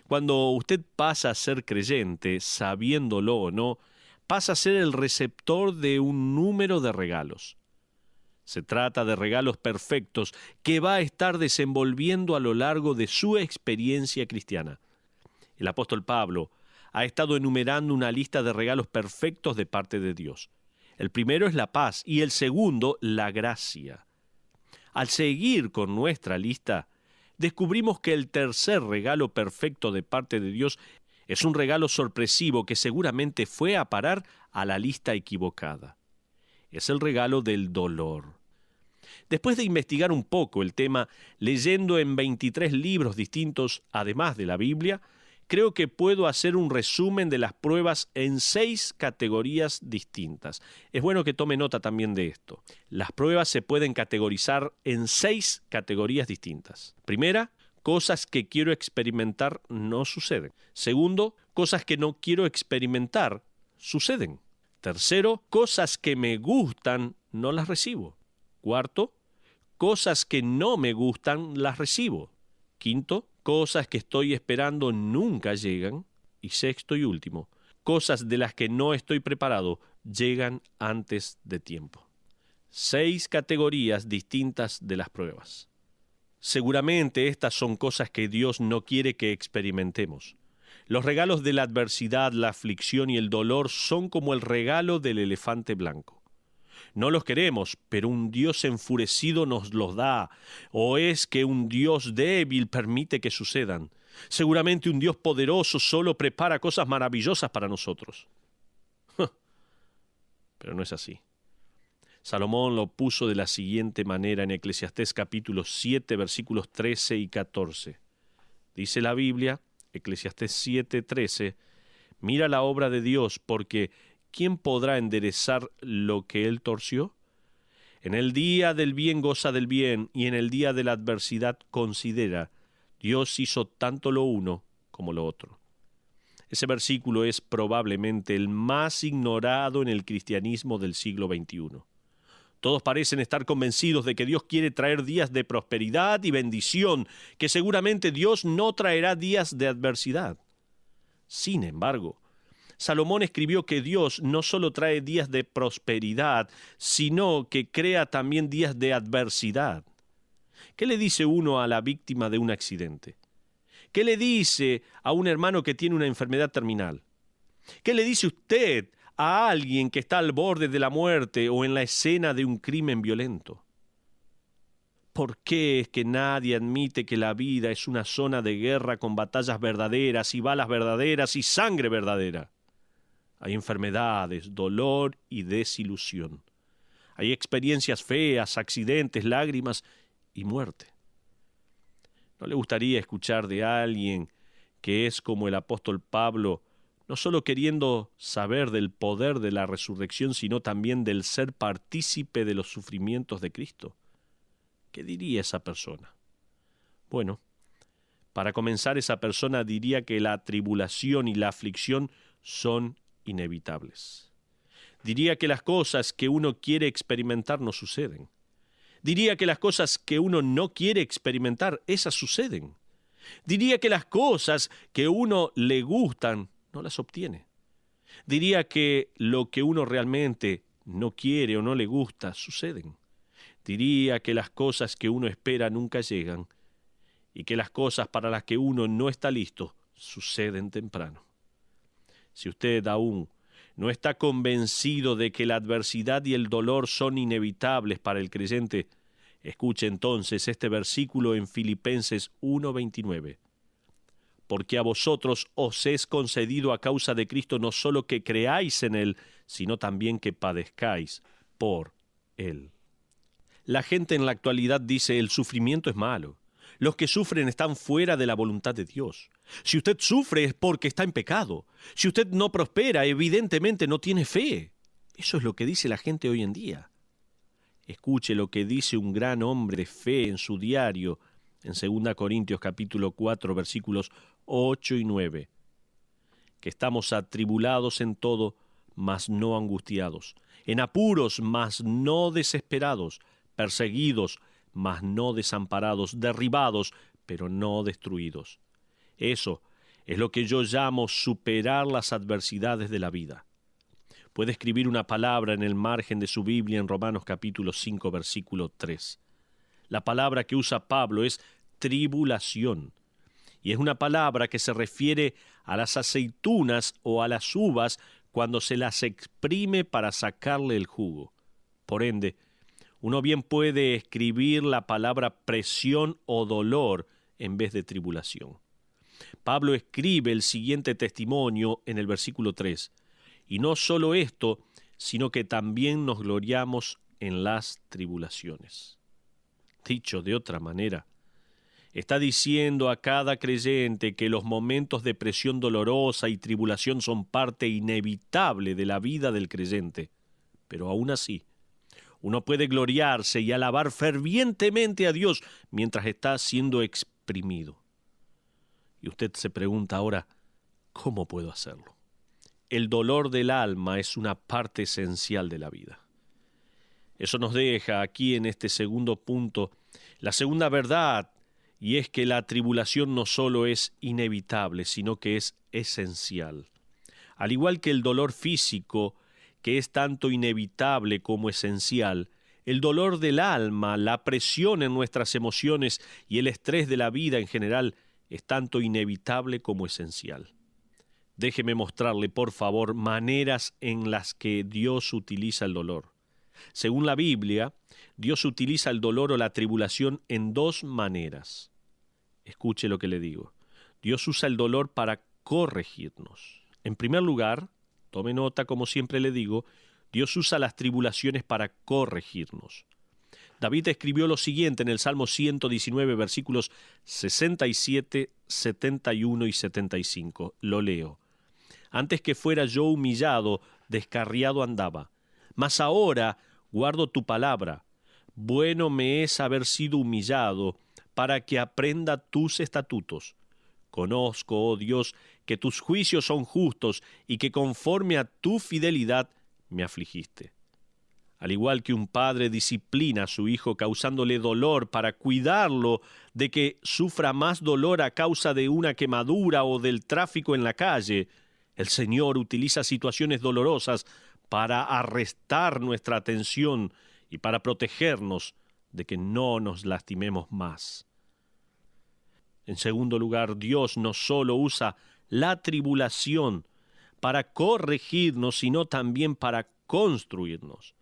Cuando usted pasa a ser creyente, sabiéndolo o no, pasa a ser el receptor de un número de regalos. Se trata de regalos perfectos que va a estar desenvolviendo a lo largo de su experiencia cristiana. El apóstol Pablo ha estado enumerando una lista de regalos perfectos de parte de Dios. El primero es la paz y el segundo, la gracia. Al seguir con nuestra lista, descubrimos que el tercer regalo perfecto de parte de Dios es un regalo sorpresivo que seguramente fue a parar a la lista equivocada. Es el regalo del dolor. Después de investigar un poco el tema, leyendo en 23 libros distintos, además de la Biblia, creo que puedo hacer un resumen de las pruebas en 6 categorías distintas. Es bueno que tome nota también de esto. Las pruebas se pueden categorizar en 6 categorías distintas. Primera, cosas que quiero experimentar no suceden. Segundo, cosas que no quiero experimentar suceden. Tercero, cosas que me gustan no las recibo. Cuarto, cosas que no me gustan las recibo. Quinto, cosas que estoy esperando nunca llegan. Y sexto y último, cosas de las que no estoy preparado llegan antes de tiempo. 6 categorías distintas de las pruebas. Seguramente estas son cosas que Dios no quiere que experimentemos. Los regalos de la adversidad, la aflicción y el dolor son como el regalo del elefante blanco. No los queremos, pero un Dios enfurecido nos los da. ¿O es que un Dios débil permite que sucedan? Seguramente un Dios poderoso solo prepara cosas maravillosas para nosotros. Pero no es así. Salomón lo puso de la siguiente manera en Eclesiastés capítulo 7, versículos 13 y 14. Dice la Biblia, Eclesiastés 7, 13, mira la obra de Dios, porque ¿quién podrá enderezar lo que él torció? En el día del bien goza del bien, y en el día de la adversidad considera, Dios hizo tanto lo uno como lo otro. Ese versículo es probablemente el más ignorado en el cristianismo del siglo XXI. Todos parecen estar convencidos de que Dios quiere traer días de prosperidad y bendición, que seguramente Dios no traerá días de adversidad. Sin embargo, Salomón escribió que Dios no solo trae días de prosperidad, sino que crea también días de adversidad. ¿Qué le dice uno a la víctima de un accidente? ¿Qué le dice a un hermano que tiene una enfermedad terminal? ¿Qué le dice usted a alguien que está al borde de la muerte o en la escena de un crimen violento? ¿Por qué es que nadie admite que la vida es una zona de guerra con batallas verdaderas y balas verdaderas y sangre verdadera? Hay enfermedades, dolor y desilusión. Hay experiencias feas, accidentes, lágrimas y muerte. ¿No le gustaría escuchar de alguien que es como el apóstol Pablo, no solo queriendo saber del poder de la resurrección, sino también del ser partícipe de los sufrimientos de Cristo? ¿Qué diría esa persona? Bueno, para comenzar, esa persona diría que la tribulación y la aflicción son inevitables. Diría que las cosas que uno quiere experimentar no suceden. Diría que las cosas que uno no quiere experimentar, esas suceden. Diría que las cosas que uno le gustan, no las obtiene. Diría que lo que uno realmente no quiere o no le gusta, suceden. Diría que las cosas que uno espera nunca llegan y que las cosas para las que uno no está listo suceden temprano. Si usted aún no está convencido de que la adversidad y el dolor son inevitables para el creyente, escuche entonces este versículo en Filipenses 1:29. Porque a vosotros os es concedido a causa de Cristo no solo que creáis en Él, sino también que padezcáis por Él. La gente en la actualidad dice: el sufrimiento es malo. Los que sufren están fuera de la voluntad de Dios. Si usted sufre es porque está en pecado. Si usted no prospera, evidentemente no tiene fe. Eso es lo que dice la gente hoy en día. Escuche lo que dice un gran hombre de fe en su diario, en 2 Corintios capítulo 4, versículos 8 y 9. Que estamos atribulados en todo, mas no angustiados, en apuros, mas no desesperados, perseguidos, mas no desamparados, derribados, pero no destruidos. Eso Es lo que yo llamo superar las adversidades de la vida. Puede escribir una palabra en el margen de su Biblia en Romanos capítulo 5, versículo 3. La palabra que usa Pablo es tribulación, y es una palabra que se refiere a las aceitunas o a las uvas cuando se las exprime para sacarle el jugo. Por ende, uno bien puede escribir la palabra presión o dolor en vez de tribulación. Pablo escribe el siguiente testimonio en el versículo 3. Y no solo esto, sino que también nos gloriamos en las tribulaciones. Dicho de otra manera, está diciendo a cada creyente que los momentos de presión dolorosa y tribulación son parte inevitable de la vida del creyente. Pero aún así, uno puede gloriarse y alabar fervientemente a Dios mientras está siendo exprimido. Y usted se pregunta ahora, ¿cómo puedo hacerlo? El dolor del alma es una parte esencial de la vida. Eso nos deja aquí en este segundo punto la segunda verdad, y es que la tribulación no solo es inevitable, sino que es esencial. Al igual que el dolor físico, que es tanto inevitable como esencial, el dolor del alma, la presión en nuestras emociones y el estrés de la vida en general es tanto inevitable como esencial. Déjeme mostrarle, por favor, maneras en las que Dios utiliza el dolor. Según la Biblia, Dios utiliza el dolor o la tribulación en dos maneras. Escuche lo que le digo. Dios usa el dolor para corregirnos. En primer lugar, tome nota, como siempre le digo, Dios usa las tribulaciones para corregirnos. David escribió lo siguiente en el Salmo 119, versículos 67, 71 y 75. Lo leo. Antes que fuera yo humillado, descarriado andaba. Mas ahora guardo tu palabra. Bueno me es haber sido humillado, para que aprenda tus estatutos. Conozco, oh Dios, que tus juicios son justos y que conforme a tu fidelidad me afligiste. Al igual que un padre disciplina a su hijo causándole dolor para cuidarlo de que sufra más dolor a causa de una quemadura o del tráfico en la calle, el Señor utiliza situaciones dolorosas para arrestar nuestra atención y para protegernos de que no nos lastimemos más. En segundo lugar, Dios no solo usa la tribulación para corregirnos, sino también para construirnos.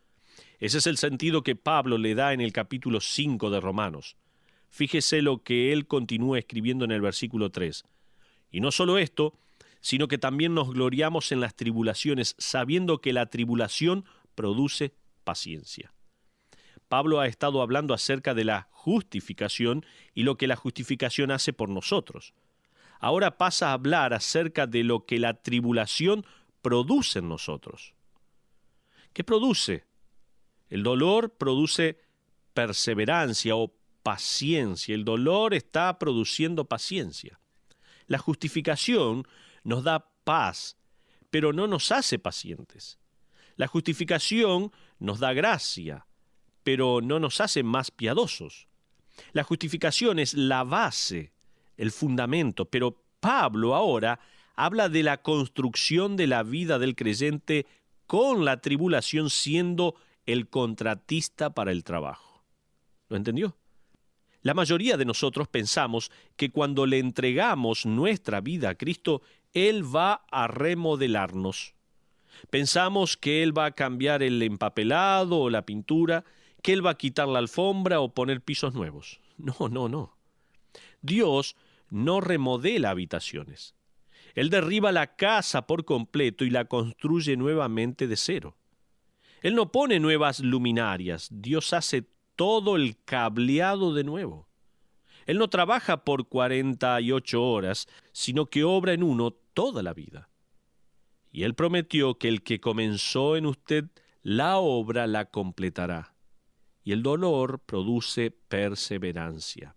Ese es el sentido que Pablo le da en el capítulo 5 de Romanos. Fíjese lo que él continúa escribiendo en el versículo 3. Y no solo esto, sino que también nos gloriamos en las tribulaciones, sabiendo que la tribulación produce paciencia. Pablo ha estado hablando acerca de la justificación y lo que la justificación hace por nosotros. Ahora pasa a hablar acerca de lo que la tribulación produce en nosotros. ¿Qué produce? El dolor produce perseverancia o paciencia. El dolor está produciendo paciencia. La justificación nos da paz, pero no nos hace pacientes. La justificación nos da gracia, pero no nos hace más piadosos. La justificación es la base, el fundamento, pero Pablo ahora habla de la construcción de la vida del creyente con la tribulación siendo el contratista para el trabajo. ¿Lo entendió? La mayoría de nosotros pensamos que cuando le entregamos nuestra vida a Cristo, Él va a remodelarnos. Pensamos que Él va a cambiar el empapelado o la pintura, que Él va a quitar la alfombra o poner pisos nuevos. No. Dios no remodela habitaciones. Él derriba la casa por completo y la construye nuevamente de cero. Él no pone nuevas luminarias. Dios hace todo el cableado de nuevo. Él no trabaja por 48 horas, sino que obra en uno toda la vida. Y Él prometió que el que comenzó en usted la obra la completará. Y el dolor produce perseverancia.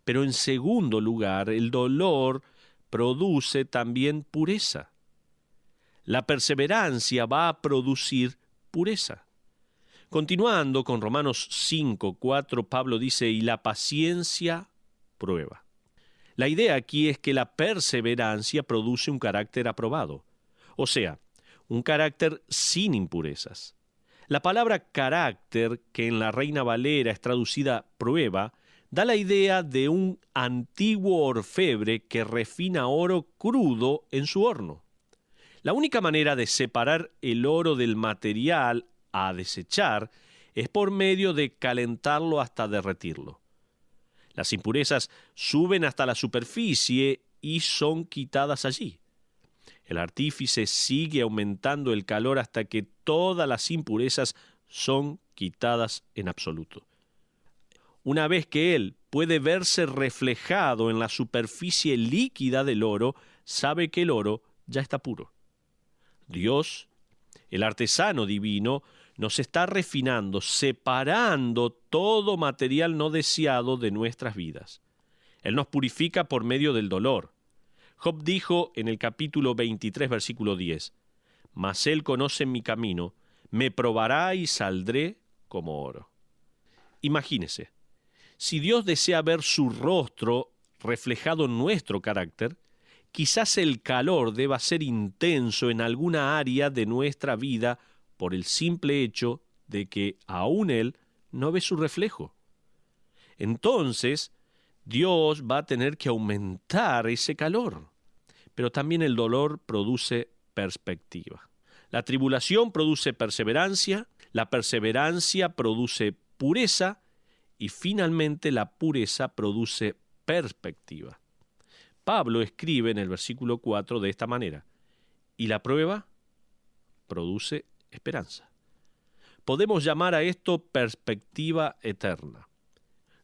Pero en segundo lugar, el dolor produce también pureza. La perseverancia va a producir pureza. Continuando con Romanos 5:4, Pablo dice, y la paciencia prueba. La idea aquí es que la perseverancia produce un carácter aprobado, o sea, un carácter sin impurezas. La palabra carácter, que en la Reina Valera es traducida prueba, da la idea de un antiguo orfebre que refina oro crudo en su horno. La única manera de separar el oro del material a desechar es por medio de calentarlo hasta derretirlo. Las impurezas suben hasta la superficie y son quitadas allí. El artífice sigue aumentando el calor hasta que todas las impurezas son quitadas en absoluto. Una vez que él puede verse reflejado en la superficie líquida del oro, sabe que el oro ya está puro. Dios, el artesano divino, nos está refinando, separando todo material no deseado de nuestras vidas. Él nos purifica por medio del dolor. Job dijo en el capítulo 23, versículo 10, «Mas él conoce mi camino, me probará y saldré como oro». Imagínese, si Dios desea ver su rostro reflejado en nuestro carácter, quizás el calor deba ser intenso en alguna área de nuestra vida por el simple hecho de que aún Él no ve su reflejo. Entonces, Dios va a tener que aumentar ese calor. Pero también el dolor produce perspectiva. La tribulación produce perseverancia, la perseverancia produce pureza y finalmente la pureza produce perspectiva. Pablo escribe en el versículo 4 de esta manera, y la prueba produce esperanza. Podemos llamar a esto perspectiva eterna.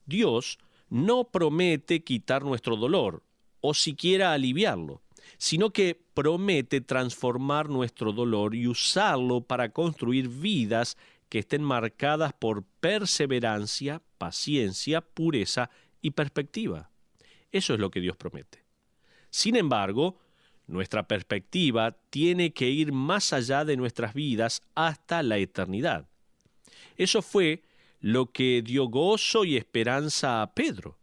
Dios no promete quitar nuestro dolor o siquiera aliviarlo, sino que promete transformar nuestro dolor y usarlo para construir vidas que estén marcadas por perseverancia, paciencia, pureza y perspectiva. Eso es lo que Dios promete. Sin embargo, nuestra perspectiva tiene que ir más allá de nuestras vidas hasta la eternidad. Eso fue lo que dio gozo y esperanza a Pedro.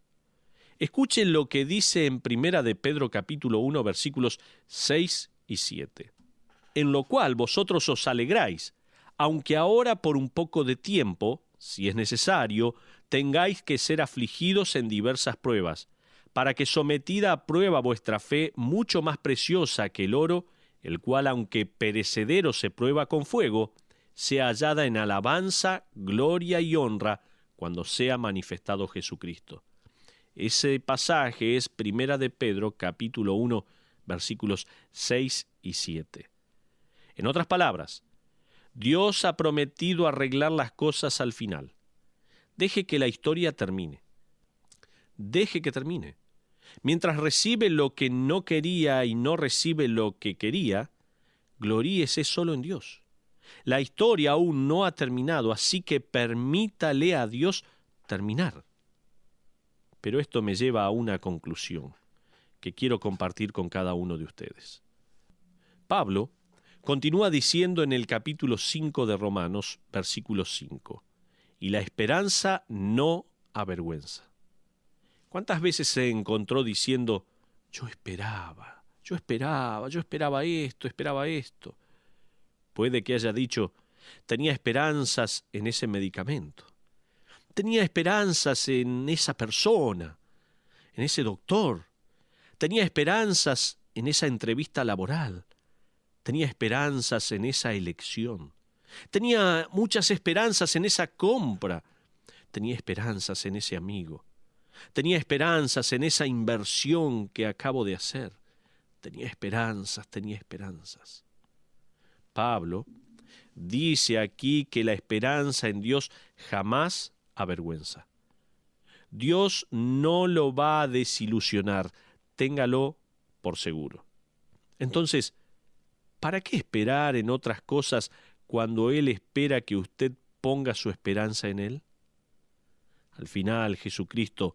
Escuchen lo que dice en Primera de Pedro capítulo 1 versículos 6 y 7. En lo cual vosotros os alegráis, aunque ahora por un poco de tiempo, si es necesario, tengáis que ser afligidos en diversas pruebas, para que sometida a prueba vuestra fe, mucho más preciosa que el oro, el cual aunque perecedero se prueba con fuego, sea hallada en alabanza, gloria y honra cuando sea manifestado Jesucristo. Ese pasaje es Primera de Pedro, capítulo 1, versículos 6 y 7. En otras palabras, Dios ha prometido arreglar las cosas al final. Deje que la historia termine. Deje que termine. Mientras recibe lo que no quería y no recibe lo que quería, gloríese solo en Dios. La historia aún no ha terminado, así que permítale a Dios terminar. Pero esto me lleva a una conclusión que quiero compartir con cada uno de ustedes. Pablo continúa diciendo en el capítulo 5 de Romanos, versículo 5, «Y la esperanza no avergüenza». ¿Cuántas veces se encontró diciendo, yo esperaba esto, esperaba esto? Puede que haya dicho, tenía esperanzas en ese medicamento. Tenía esperanzas en esa persona, en ese doctor. Tenía esperanzas en esa entrevista laboral. Tenía esperanzas en esa elección. Tenía muchas esperanzas en esa compra. Tenía esperanzas en ese amigo. Tenía esperanzas en esa inversión que acabo de hacer. Tenía esperanzas. Pablo dice aquí que la esperanza en Dios jamás avergüenza. Dios no lo va a desilusionar, téngalo por seguro. Entonces, ¿para qué esperar en otras cosas cuando Él espera que usted ponga su esperanza en Él? Al final, Jesucristo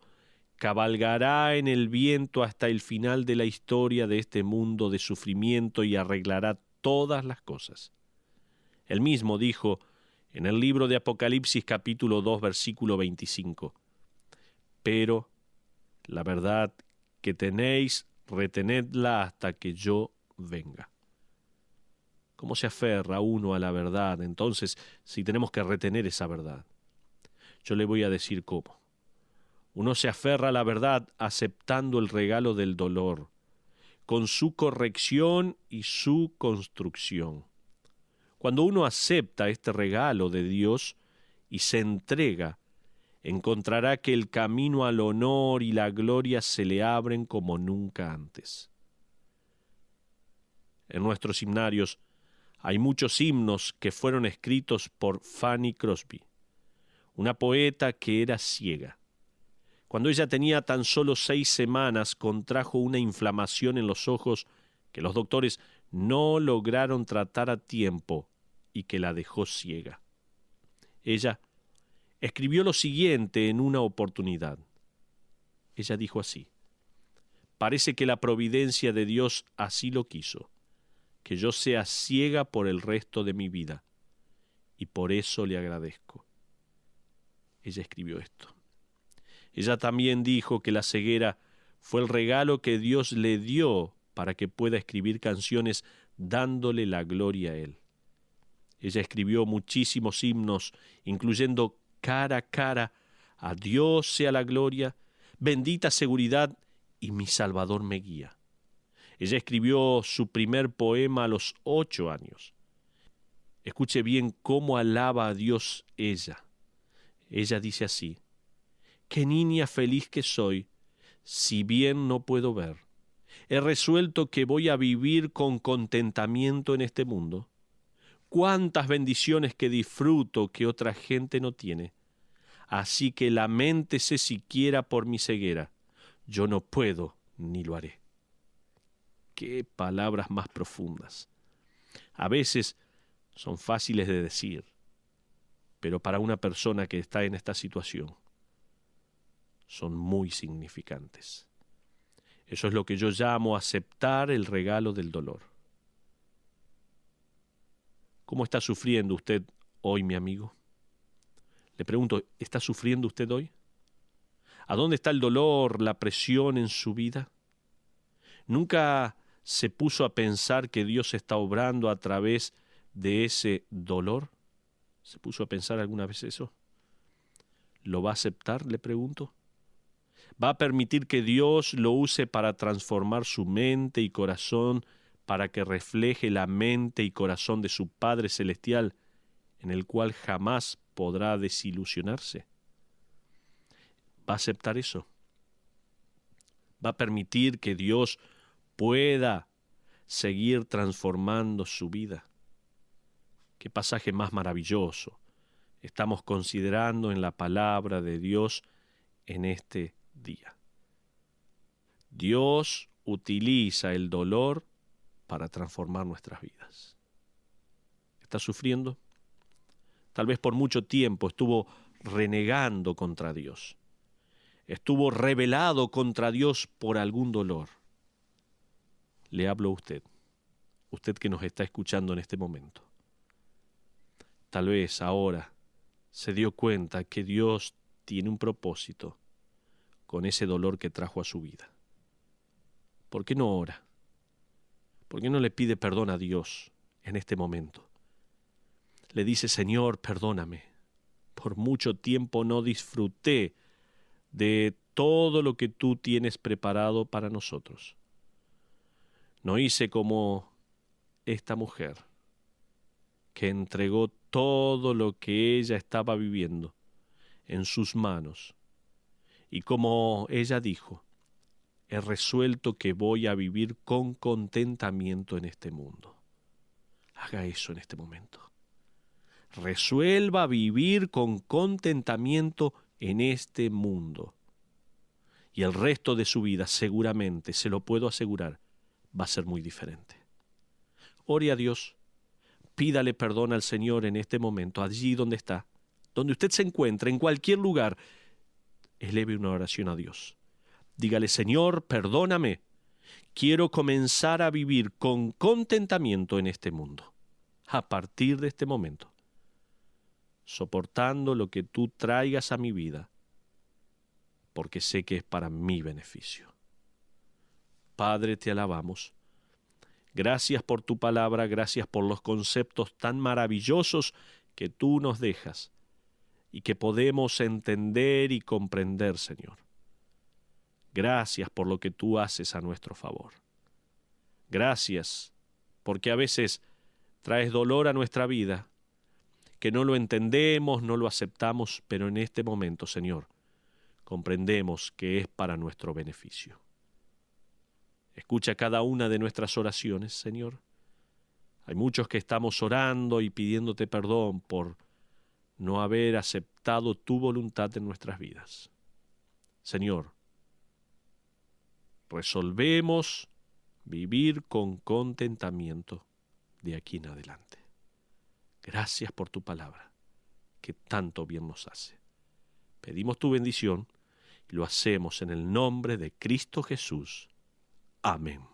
cabalgará en el viento hasta el final de la historia de este mundo de sufrimiento y arreglará todas las cosas. Él mismo dijo en el libro de Apocalipsis capítulo 2 versículo 25, «Pero la verdad que tenéis, retenedla hasta que yo venga. ¿Cómo se aferra uno a la verdad? Entonces, si tenemos que retener esa verdad, yo le voy a decir cómo. Uno se aferra a la verdad aceptando el regalo del dolor, con su corrección y su construcción. Cuando uno acepta este regalo de Dios y se entrega, encontrará que el camino al honor y la gloria se le abren como nunca antes. En nuestros himnarios hay muchos himnos que fueron escritos por Fanny Crosby, una poeta que era ciega. Cuando ella tenía tan solo 6 semanas, contrajo una inflamación en los ojos que los doctores no lograron tratar a tiempo y que la dejó ciega. Ella escribió lo siguiente en una oportunidad. Ella dijo así: parece que la providencia de Dios así lo quiso, que yo sea ciega por el resto de mi vida, y por eso le agradezco. Ella escribió esto. Ella también dijo que la ceguera fue el regalo que Dios le dio para que pueda escribir canciones dándole la gloria a Él. Ella escribió muchísimos himnos, incluyendo Cara a cara, a Dios sea la gloria, Bendita seguridad y mi Salvador me guía. Ella escribió su primer poema a los 8 años. Escuche bien cómo alaba a Dios ella. Ella dice así: qué niña feliz que soy, si bien no puedo ver. He resuelto que voy a vivir con contentamiento en este mundo. Cuántas bendiciones que disfruto que otra gente no tiene. Así que laméntese siquiera por mi ceguera. Yo no puedo ni lo haré. Qué palabras más profundas. A veces son fáciles de decir, pero para una persona que está en esta situación son muy significantes. Eso es lo que yo llamo aceptar el regalo del dolor. ¿Cómo está sufriendo usted hoy, mi amigo? Le pregunto, ¿está sufriendo usted hoy? ¿A dónde está el dolor, la presión en su vida? ¿Nunca se puso a pensar que Dios está obrando a través de ese dolor? ¿Se puso a pensar alguna vez eso? ¿Lo va a aceptar, le pregunto? ¿Va a permitir que Dios lo use para transformar su mente y corazón para que refleje la mente y corazón de su Padre Celestial, en el cual jamás podrá desilusionarse? ¿Va a aceptar eso? ¿Va a permitir que Dios pueda seguir transformando su vida? Qué pasaje más maravilloso estamos considerando en la palabra de Dios en este día. Dios utiliza el dolor para transformar nuestras vidas. ¿Está sufriendo? Tal vez por mucho tiempo estuvo renegando contra Dios. Estuvo rebelado contra Dios por algún dolor. Le hablo a usted que nos está escuchando en este momento. Tal vez ahora se dio cuenta que Dios tiene un propósito con ese dolor que trajo a su vida. ¿Por qué no ora? ¿Por qué no le pide perdón a Dios en este momento? Le dice: Señor, perdóname. Por mucho tiempo no disfruté de todo lo que tú tienes preparado para nosotros. No hice como esta mujer, que entregó todo lo que ella estaba viviendo en sus manos. Y como ella dijo, he resuelto que voy a vivir con contentamiento en este mundo. Haga eso en este momento. Resuelva vivir con contentamiento en este mundo. Y el resto de su vida, seguramente, se lo puedo asegurar, va a ser muy diferente. Ore a Dios, pídale perdón al Señor en este momento, allí donde está, donde usted se encuentra, en cualquier lugar. Eleve una oración a Dios. Dígale: Señor, perdóname. Quiero comenzar a vivir con contentamiento en este mundo, a partir de este momento, soportando lo que tú traigas a mi vida, porque sé que es para mi beneficio. Padre, te alabamos. Gracias por tu palabra, gracias por los conceptos tan maravillosos que tú nos dejas y que podemos entender y comprender, Señor. Gracias por lo que tú haces a nuestro favor. Gracias porque a veces traes dolor a nuestra vida, que no lo entendemos, no lo aceptamos, pero en este momento, Señor, comprendemos que es para nuestro beneficio. Escucha cada una de nuestras oraciones, Señor. Hay muchos que estamos orando y pidiéndote perdón por no haber aceptado tu voluntad en nuestras vidas. Señor, resolvemos vivir con contentamiento de aquí en adelante. Gracias por tu palabra, que tanto bien nos hace. Pedimos tu bendición y lo hacemos en el nombre de Cristo Jesús. Amén.